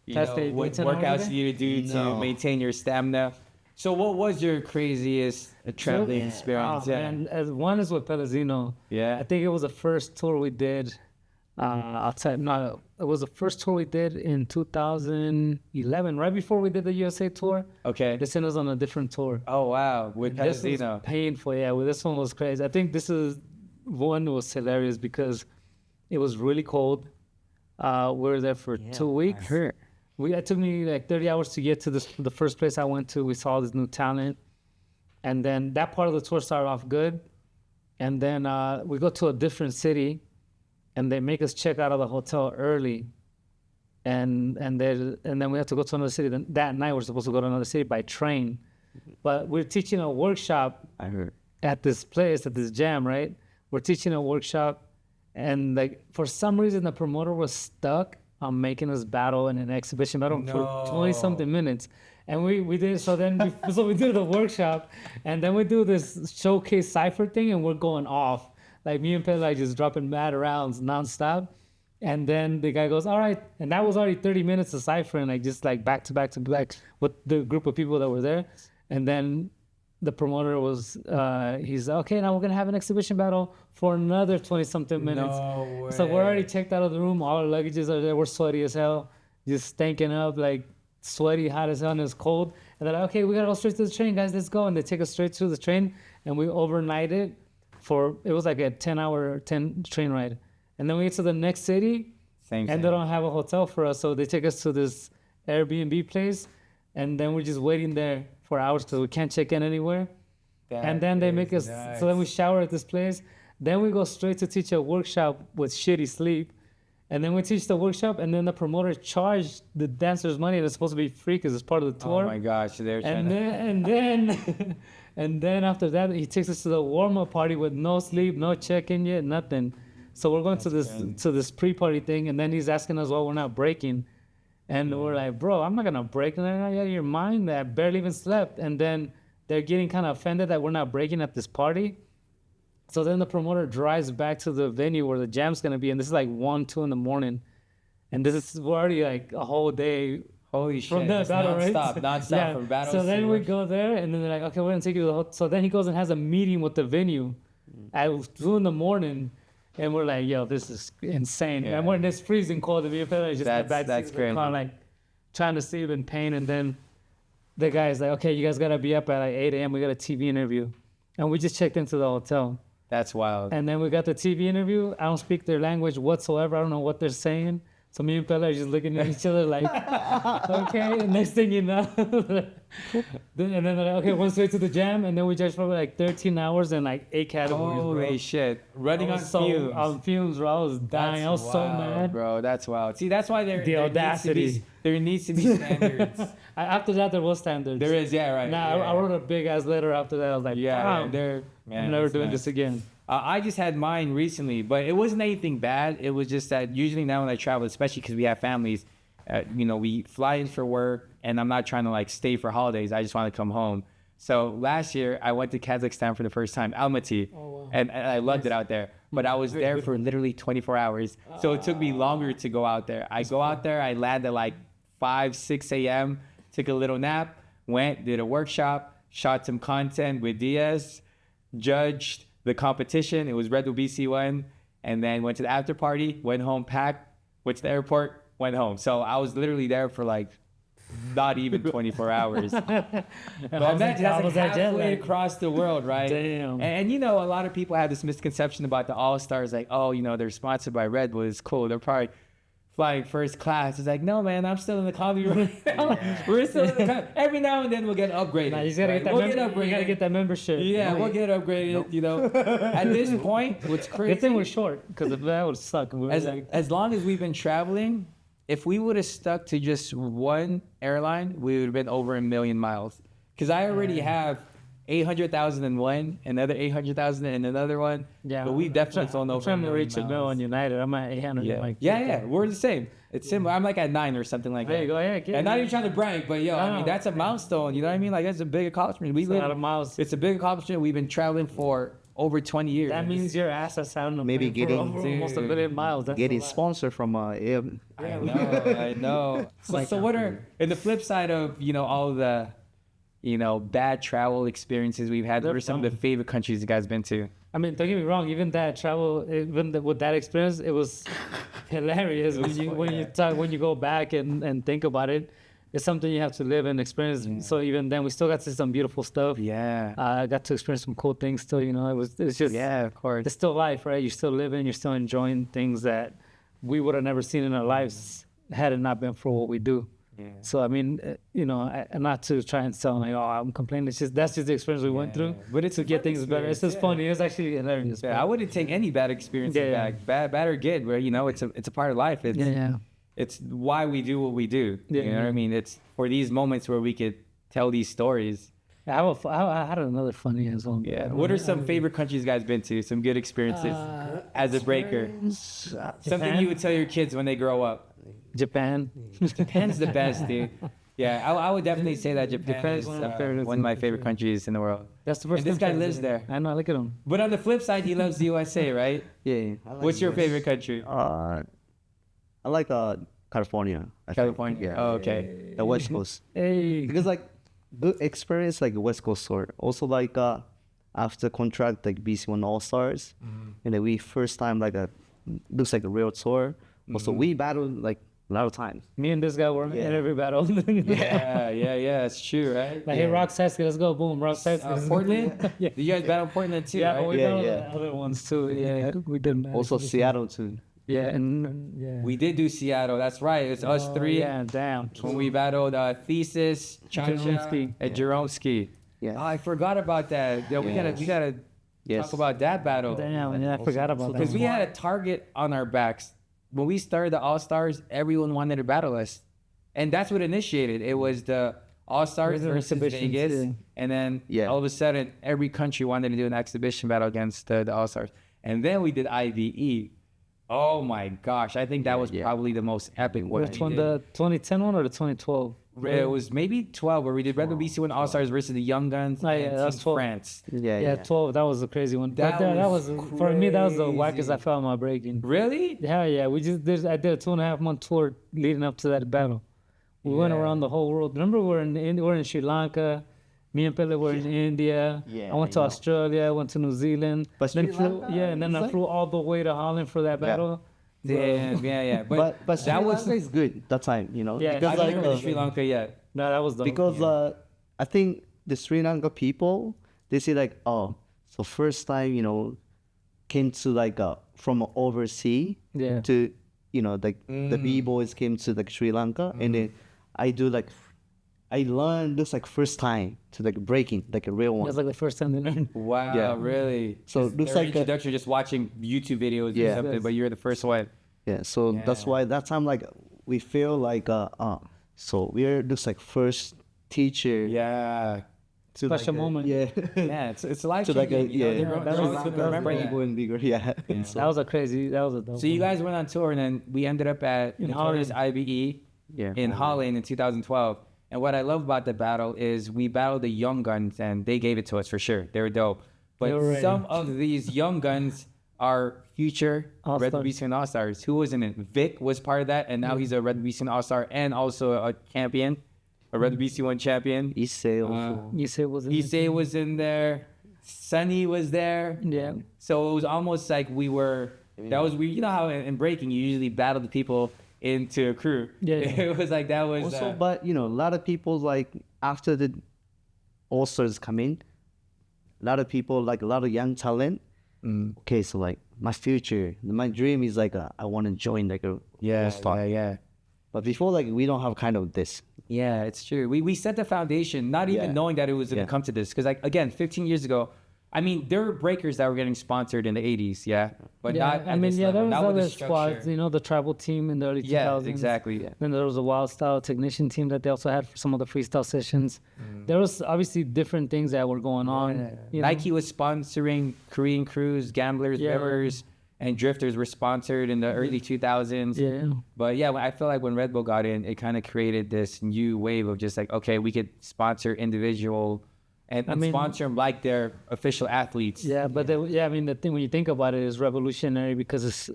workouts you need to do to maintain your stamina. So what was your craziest traveling experience? And as one is with Pellegrino. Yeah. I think it was the first tour we did. It was the first tour we did in 2011, right before we did the USA tour. Okay. They sent us on a different tour. Oh, wow. With This Pellegrino. was painful, yeah. Well, this one was crazy. I think this is one was hilarious because it was really cold. We were there for 2 weeks. It took me like 30 hours to get to the first place I went to. We saw this new talent. And then that part of the tour started off good. And then we go to a different city, and they make us check out of the hotel early. And then we have to go to another city. Then that night, we're supposed to go to another city by train. But we're teaching a workshop I heard. at this place, at this jam, right? We're teaching a workshop, and like for some reason the promoter was stuck on making us battle in an exhibition battle for 20-something minutes. And we did, so we do the workshop, and then we do this showcase cipher thing, and we're going off. Like me and Pele just dropping mad rounds nonstop. And then the guy goes, all right. And that was already 30 minutes of ciphering, like just like back to back to back with the group of people that were there. And then the promoter was, he's okay, now we're going to have an exhibition battle for another 20-something minutes. No way. So we're already checked out of the room. All our luggages are there. We're sweaty as hell, just stinking up, like sweaty, hot as hell, and it's cold. And they're like, okay, we got to go straight to the train, guys. Let's go. And they take us straight to the train, and we overnighted it was like a 10-hour train ride. And then we get to the next city, and they don't have a hotel for us. So they take us to this Airbnb place, and then we're just waiting there for hours because we can't check in anywhere. And then they make us, so then we shower at this place. Then we go straight to teach a workshop with shitty sleep. And then we teach the workshop, and then the promoter charged the dancers money that's supposed to be free because it's part of the tour. Oh my gosh, they're trying and then after that, he takes us to the warm-up party with no sleep, no check-in yet, nothing. So we're going to this pre-party thing, and then he's asking us why we're not breaking. And we're like, bro, I'm not going to break. And they're like, out of your mind, that I barely even slept. And then they're getting kind of offended that we're not breaking at this party. So then the promoter drives back to the venue where the jam's going to be. And this is like 1, 2 in the morning. And we're already like a whole day. Holy shit. From the battle, right? Non-stop from battle. So then we go there, and then they're like, okay, we're going to take you to the hotel. So then he goes and has a meeting with the venue at 2 in the morning. And we're like, yo, this is insane. Yeah. And we're in this freezing cold. And That's crazy. Like trying to sleep in pain. And then the guy's like, okay, you guys got to be up at like 8 a.m. We got a TV interview. And we just checked into the hotel. That's wild. And then we got the TV interview. I don't speak their language whatsoever. I don't know what they're saying. So me and Pele are just looking at each other like, okay. And next thing you know, and then they're like, okay, one straight to the jam. And then we judged probably like 13 hours and like 8 categories. Holy bro. shit. Running on fumes. On fumes, bro. I was dying. I was so mad. Bro, that's wild. See, that's why The audacity. There needs to be standards. After that, there was standards. There is, yeah, right. Nah, yeah. I wrote a big ass letter after that. I was like, yeah, I'm never doing this again. I just had mine recently, but it wasn't anything bad. It was just that usually now when I travel, especially because we have families, we fly in for work, and I'm not trying to like stay for holidays. I just want to come home. So last year I went to Kazakhstan for the first time, Almaty, and I loved it out there. But I was there for literally 24 hours, so it took me longer to go out there. I go out there, I land at like 5, 6 a.m., took a little nap, went, did a workshop, shot some content with Diaz, judged the competition. It was Redbull BC1, and then went to the after party, went home, packed, went to the airport, went home. So I was literally there for like not even 24 hours. But imagine that's like halfway across the world, right? Damn. And a lot of people have this misconception about the All-Stars, like, oh, they're sponsored by Red Bull. It's cool. They're probably flying first class. It's like, no, man, I'm still in the coffee room. We're still in the every now and then we'll get upgraded. Nah, you just gotta get that you gotta get that membership. Yeah, we'll get upgraded, At this point, what's crazy. Good thing we're short, because that would suck. As long as we've been traveling, if we would have stuck to just one airline, we would have been over 1 million miles. Because I already have 800,000 in one, another 800,000 in another one. Yeah, but we definitely flown over. I'm trying to reach 1 million United. I'm at 800. Yeah, like, yeah, we're the same. It's similar. I'm like at 9 or something like that. There you go. Yeah, and not even trying to brag, but I mean that's a milestone. You know what I mean? Like that's a big accomplishment. A lot of miles. It's a big accomplishment. We've been traveling for over 20 years. That means your ass has had maybe getting almost 1 billion miles. That's getting sponsored from I know. So what are in the flip side of all the bad travel experiences we've had? What are some of the favorite countries you guys been to? I mean, don't get me wrong. Even that travel, with that experience, it was hilarious. When you go back and think about it, it's something you have to live and experience. Yeah. So even then, we still got to see some beautiful stuff. Yeah, I got to experience some cool things still. It's just of course. It's still life, right? You're still living. You're still enjoying things that we would have never seen in our lives had it not been for what we do. So I mean, not to try and sound like, oh, I'm complaining. It's just that's just the experience we went through. But it's to a get fun things better. It's just experience, funny. It's actually hilarious. Yeah, I wouldn't take any bad experiences back. Bad or good, where it's a part of life. It's why we do what we do. You know what I mean? It's for these moments where we could tell these stories. I had another funny as well. Yeah. What are some favorite countries you guys been to? Some good experiences as a breaker. Something you would tell your kids when they grow up. Japan. Japan's the best, dude. Yeah, I would definitely say that Japan is one of my favorite countries in the world. That's the first. And this guy lives there. I know. Look at him. But on the flip side, he loves the USA, right? Yeah. What's your favorite country? I like California. California. Yeah. Oh, okay. The West Coast. Hey. Because like good experience like West Coast tour. Also like after contract like BC1 All Stars, and then we first time like looks like a real tour. Also we battled like a lot of times. Me and this guy were in every battle. Yeah, it's true, right? Like, hey, Roxrite, let's go, boom, Roxrite. Portland? Yeah. You guys battle Portland too, Yeah, right? we battled the other ones too. Yeah, we did. Also Seattle too. Yeah, and We did do Seattle, that's right. It's us three. Yeah, damn. When we battled Thesis, Jaromski. and Jaromski. Yeah. Oh, I forgot about that. Yeah, we gotta talk about that battle. Damn, yeah, I forgot about that. Because we had a target on our backs. When we started the All-Stars, everyone wanted to battle us. And that's what initiated. It was the All-Stars versus Vegas. And then all of a sudden, every country wanted to do an exhibition battle against the All-Stars. And then we did IVE. Oh my gosh. I think that was probably the most epic one. Which one, the 2010 one or the 2012? It was maybe 12 where we did Redbull BC1 All-Stars versus the Young Guns and that's 12. France. Yeah, 12. That was a crazy one. That was for me, that was the wackest crazy. I felt in my breaking. Really? Yeah. I did a 2.5 month tour leading up to that battle. We went around the whole world. Remember, we're in Sri Lanka. Me and Pele were in India. I went to Australia. Went to New Zealand. But then Sri flew, Lanka, and then I flew all the way to Holland for that battle. Yeah. But Sri that was Lanka is good that time, I Yeah, because haven't like been to Sri Lanka yet. No, that was the because I think the Sri Lanka people, they say like, oh, so first time came to like from overseas to like the B-boys came to like Sri Lanka, and then I learned this like first time to like breaking like a real one. That's like the first time they learned. Wow, really? So Just looks their like introduction, just watching YouTube videos or something, but you're the first one. Yeah, so that's why that time like we feel like so we're just like first teacher. Yeah. To Special like moment. Yeah. Yeah, it's life To like changing. that was remember bigger and bigger. Yeah. That was a dope So you one. guys went on tour, and then we ended up at Notorious IBE in Holland in 2012. And what I love about the battle is we battled the Young Guns, and they gave it to us for sure. They were dope. But some of these Young Guns are future Red Bull BC1 All-Stars. Who was in it? Vic was part of that, and now he's a Red Bull BC1 All-Star and also a champion, a Red Bull BC1 champion. Issei also. Issei was in there. Sunny was there. Yeah. So it was almost like we were. That was we. You know how in breaking you usually battle the people into a crew. Yeah. It was like that was. Also, but a lot of people like after the All Stars come in, a lot of people like a lot of young talent. Okay, so like my future, my dream is like I want to join like a All Star. Yeah. But before like we don't have kind of this. Yeah, it's true. We set the foundation, not even knowing that it was gonna come to this. Because like again, 15 years ago, I mean, there were breakers that were getting sponsored in the 80s, but not. I mean, there was not with other the structure. squads. The tribal team in the early 2000s. Yeah, exactly. Yeah. Then there was a wild style technician team that they also had for some of the freestyle sessions. There was obviously different things that were going on. Nike was sponsoring Korean crews, gamblers, rivers, and drifters were sponsored in the early 2000s. Yeah. But yeah, I feel like when Red Bull got in, it kind of created this new wave of just like, okay, we could sponsor individual and sponsor them like they're official athletes. Yeah, but I mean, the thing when you think about it is revolutionary because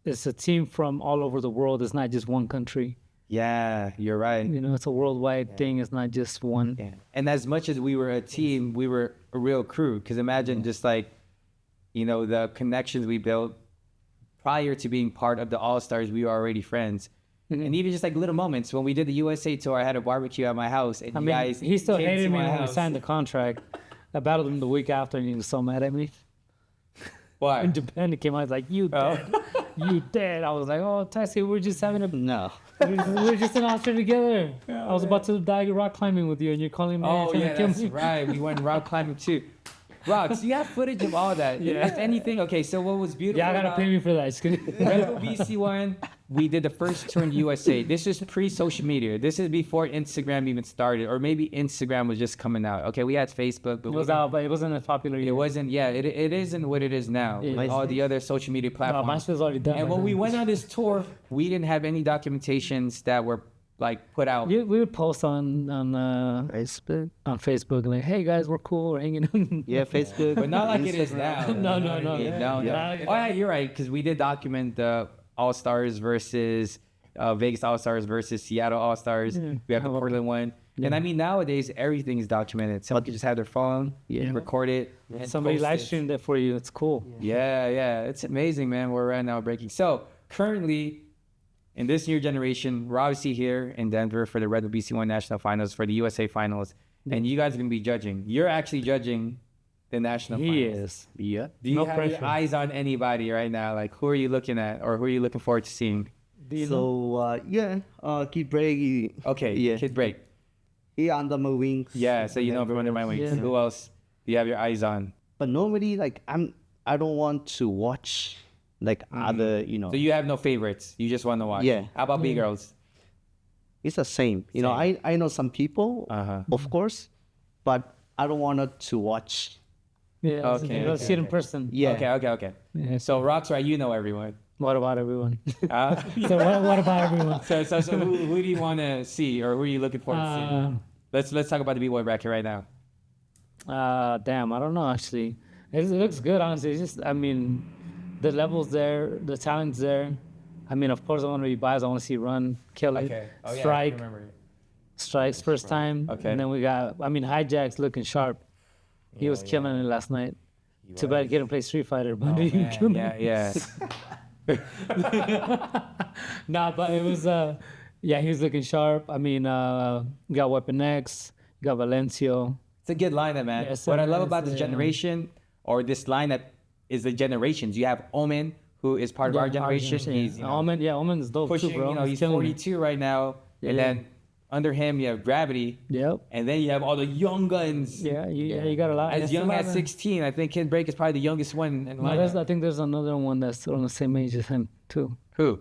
it's a team from all over the world. It's not just one country. Yeah, you're right. It's a worldwide thing. It's not just one. Yeah. And as much as we were a team, we were a real crew. Because imagine just like, the connections we built prior to being part of the All-Stars, we were already friends. And even just like little moments when we did the USA tour, I had a barbecue at my house, and he still came hated to me my when we house. signed the contract. I battled him the week after, and he was so mad at me. Why? In Japan, he came out like, "You dead." You dead. I was like, oh, Taisuke, we're just having a No. we're just in Austria together. I was about to die rock climbing with you, and you're calling me. Oh trying yeah, to kill that's me. right. We went rock climbing too. Rox, you have footage of all that. Yeah. If anything, okay. So what was beautiful? Yeah, I gotta about pay me for that. Just kidding. Redbull BC1, we did the first tour in the USA. This is pre-social media. This is before Instagram even started, or maybe Instagram was just coming out. Okay, we had Facebook, but It was out, but it wasn't as popular it yet. wasn't. Yeah, it isn't what it is now. Yeah. With all the other social media No, platforms. MySpace already done. And by when we then. went on this tour, we didn't have any documentations that were like put out. We would post on Facebook. Facebook like, hey guys, we're cool, we're hanging out. Yeah, Facebook. But not like it is now. No, You know no, what I no. mean? Yeah. No. Yeah. Oh yeah, you're right. Because we did document the All Stars versus Vegas All Stars versus Seattle All Stars. Yeah. We have the Portland one. And I mean, nowadays everything is documented. Someone can just have their phone, record it, and Somebody post live it. streamed it for you. It's cool. Yeah, it's amazing, man. Where we're at now breaking. So currently, in this new generation, we're obviously here in Denver for the Redbull BC1 National Finals, for the USA Finals, and you guys are gonna be judging. You're actually judging the national He finals. is. Yeah. Do you No have pressure. your eyes on anybody right now? Like, who are you looking at, or who are you looking forward to seeing? Do you know? So Kid Break. Okay, Yeah. Kid Break. He under my wings. Yeah, so you know everyone under my wings. Yeah. Who else do you have your eyes on? But normally, like I don't want to watch like other, you know. So you have no favorites. You just want to watch. Yeah. How about B girls? It's the same. You know, I know some people, Uh-huh. of course, but I don't want to watch. Yeah. Okay, Let's okay, see it in okay. person. Yeah. Okay. Yeah. So Roxrite, you know everyone. What about everyone? Uh, So what about everyone? so who do you want to see, or who are you looking forward to seeing? Let's talk about the B-boy bracket right now. Damn, I don't know actually. It looks good, honestly. It's just, I mean, the levels there, the talent's there. I mean, of course, I want to be biased. I want to see Run kill it. Okay. Oh, yeah, I Strike, remember it. Strikes first time. Okay. And then we got, I mean, Hijack's looking sharp. He was killing it last night. Too bad he couldn't play Street Fighter, but he Man, killed yeah. Nah, but it was yeah, he was looking sharp. I mean, you got Weapon X, you got Valencio. It's a good lineup, man. Yes, What I it love is, about this yeah. generation, or this lineup, is the generations. You have Omen, who is part of our generation. He's Omen, yeah, Omen is dope pushing. too, bro. He's killing it. 42 right now, and Yeah. then under him you have Gravity, Yep. and then you have all the young guns. Yeah, you got a lot. As That's young a lot, as man. 16, I think Kid Break is probably the youngest one in No, I lineup. think there's another one that's on the same age as him too. Who?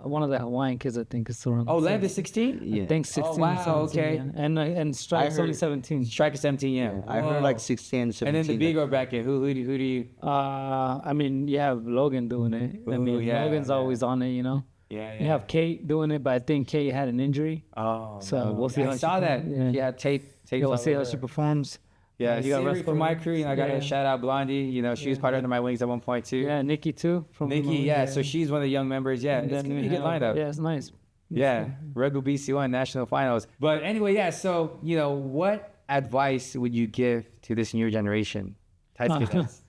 One of the Hawaiian kids, I think, is around. Oh, the same Land is 16? age. I think 16. Oh, wow, 17, okay. yeah. And Strike's heard- only 17. Strike is 17, yeah. I heard Whoa. like 16, 17. And then the big girl bracket, who do you? I mean, you have Logan doing it. I Ooh, mean, yeah, Logan's yeah. always on it, you know. Yeah, You have Kate doing it, but I think Kate had an injury. Oh, So no. we'll see how I she saw that. performs. Yeah, tape. Yeah, we'll see how she performs. Yeah, you got Siri Russ from my Perot. crew, and I got to Yeah. shout out Blondie. You know, she was part of Under My Wings at one point too. Yeah, Nikki too. From Nikki, yeah, so she's one of the young members. Yeah, And it's then gonna we be a good have- lineup. Yeah, it's nice. Yeah, Redbull BC1 National Finals. But anyway, yeah, so, you know, what advice would you give to this new generation? Taisuke does.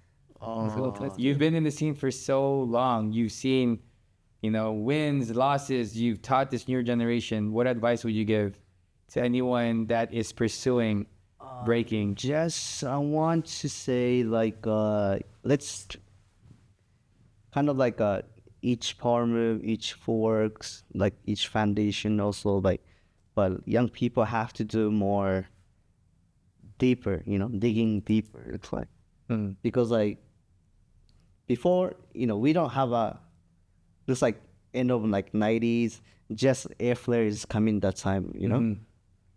You've been in the scene for so long. You've seen, you know, wins, losses. You've taught this new generation. What advice would you give to anyone that is pursuing breaking? Just I want to say like let's kind of like each power move, each footworks, like each foundation also like, but young people have to do more deeper, you know, digging deeper. It's like because like before, you know, we don't have looks like end of like 90s, just air flare is coming that time, you know.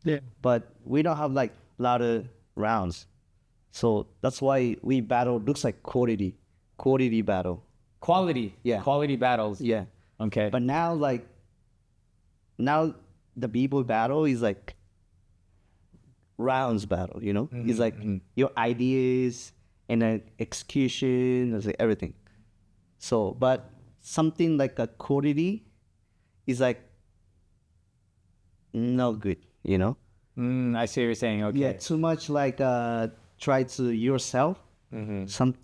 Yeah. But we don't have like a lot of rounds, so that's why we battle looks like quality battle. Quality. Yeah. Quality battles. Yeah, Okay. but now the b-boy battle is like rounds battle, you know. It's like your ideas and then execution, it's like everything. So but something like a quality is like no good, you know. I see what you're saying. Okay. Yeah, too much like try to yourself. Some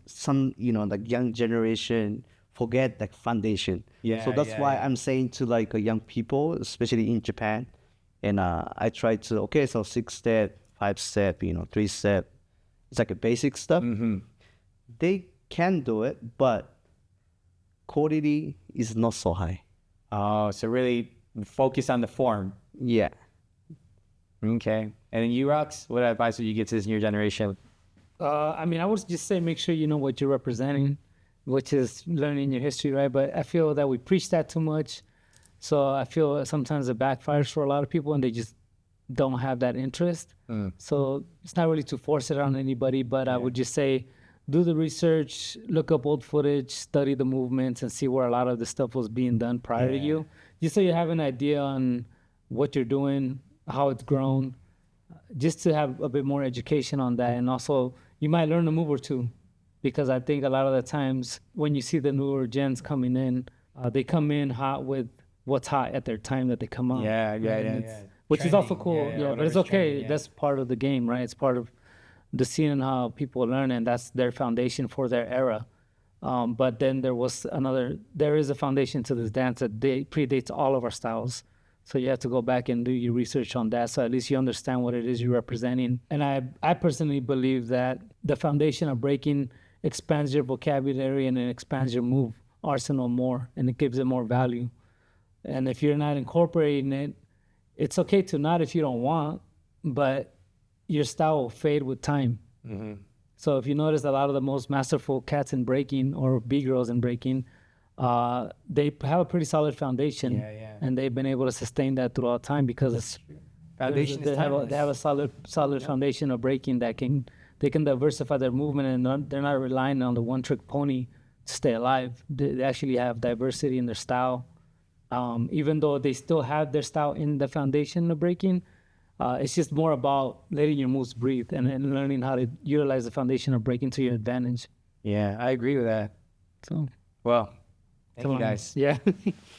you know, like young generation forget like foundation. Yeah, So that's yeah, why yeah. I'm saying to like young people, especially in Japan, and I try to so 6 step, 5 step, you know, 3 step. It's like a basic stuff. They can do it, but quality is not so high. Oh, so really focus on the form. Yeah. Okay. And then you, Rox, what advice would you give to this new generation? I mean, I would just say make sure you know what you're representing, which is learning your history, right? But I feel that we preach that too much. So I feel sometimes it backfires for a lot of people and they just don't have that interest. So it's not really to force it on anybody, but I would just say do the research, look up old footage, study the movements, and see where a lot of the stuff was being done prior to you, just so you have an idea on what you're doing, how it's grown, just to have a bit more education on that. And also, you might learn a move or two, because I think a lot of the times when you see the newer gens coming in, they come in hot with what's hot at their time that they come on. Which is also cool, but it's okay. Trending, That's part of the game, right? It's part of the scene and how people learn, and that's their foundation for their era. But then there is a foundation to this dance that predates all of our styles. So you have to go back and do your research on that, so at least you understand what it is you're representing. And I personally believe that the foundation of breaking expands your vocabulary and it expands your move arsenal more, and it gives it more value. And if you're not incorporating it, it's okay to not if you don't want, but your style will fade with time. So if you notice, a lot of the most masterful cats in breaking or B-girls in breaking, they have a pretty solid foundation, and they've been able to sustain that throughout time because they have a solid foundation of breaking that they can diversify their movement, and they're not relying on the one-trick pony to stay alive. They actually have diversity in their style. Even though they still have their style in the foundation of breaking, it's just more about letting your moves breathe and learning how to utilize the foundation of breaking to your advantage. Yeah, I agree with that. So, well, thank you guys. Yeah.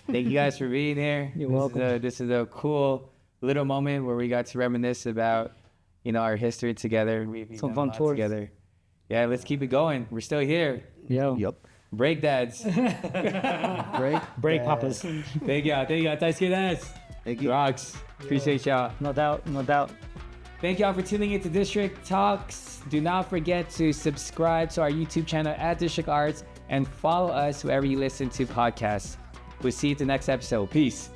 Thank you guys for being here. You're welcome. This is a cool little moment where we got to reminisce about, our history together. We've Some done fun a lot tours together. Yeah, let's keep it going. We're still here. Yeah. Yep. Break dads. Break papas. Thank y'all. Taisuke dads. Thank you. Rox. Appreciate y'all. No doubt. Thank y'all for tuning into District Talks. Do not forget to subscribe to our YouTube channel at District Arts and follow us wherever you listen to podcasts. We'll see you at the next episode. Peace.